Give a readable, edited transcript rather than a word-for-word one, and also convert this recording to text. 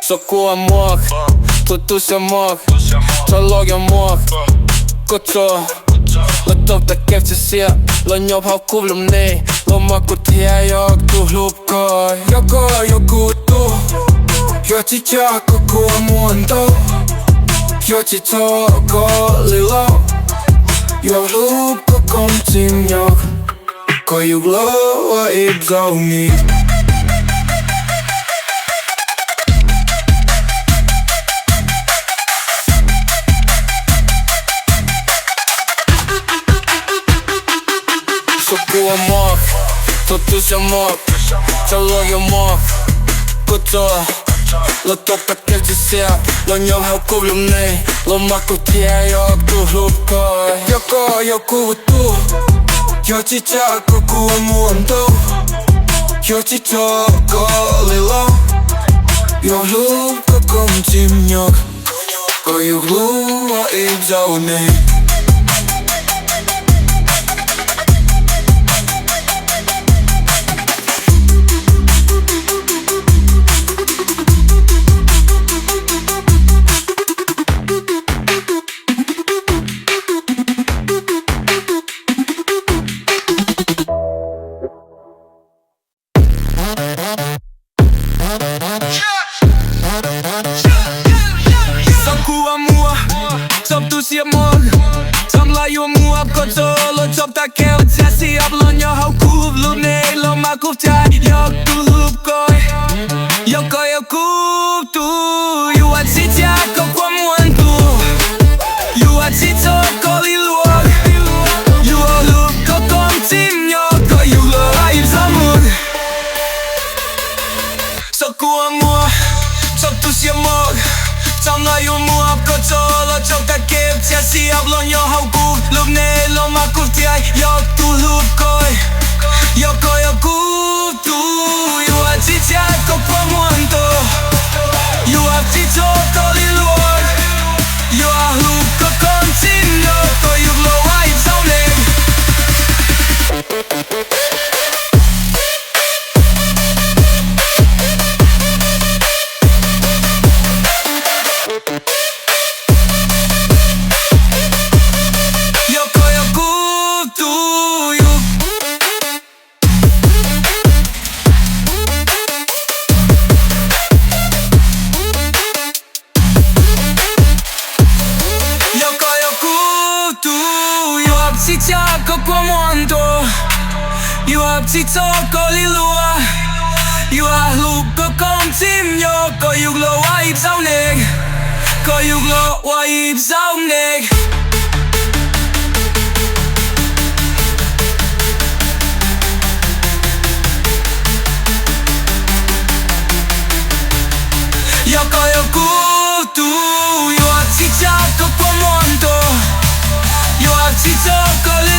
Sokua muak, tutusia muak, trologia muak, kocho. Lo top ta kef që sia, lo njop hau kuvlëm nej. Lo ma ku t'ja jo këtu hlup koj. Jo ku tu, jo që qako ku a mua ndo. Jo që qoko lilo, jo hlup ko kom qim njok. Ko ju gloa i bzoni. Sokua muak, tutusia muak, trologia muak, kocho. Lo top ta kef që sia, lo njop hau kuvlëm nej. Lo ma ku t'ja jo këtu hlup koj. Jo ku tu, jo që qako ku a mua ndo. Jo që qoko lilo, jo hlup ko kom qim njok. Ko ju glua i bzoni. Top tu si e mog, som la ju mua kocho. Lo top ta keo që si ablo njo hau kuv lup nej. Lo ma kuv qaj, jo këtu lup koj. Jo kuv tu, ju a që qako kwa mua ndu. Ju a që qoko li luog. Ju o lup ko kom qim njo. Ko ju gloa i bzamur. Sokua mua, top tu si e mog, som la ju mua kocho. Lo top ta kef që si ablo njo hau kuv lup nej. Lo ma kuv t'jaj, jo këtu lup koj. Jo kuv tu, ju a që qako kwa mua ndo. Ju a që qoko li luog. Ju a lup ko kom qim njo. Ko ju gloa i bzoni. Si qako kwa mua ndo. Ju a që qoko li lua. Ju a hlup ko kom qim njo. Ko ju gloa i bzaunik. Ko ju gloa i bzaunik. Jo ku tu, ju a që qako kwa mua ndo. You have to talk a little.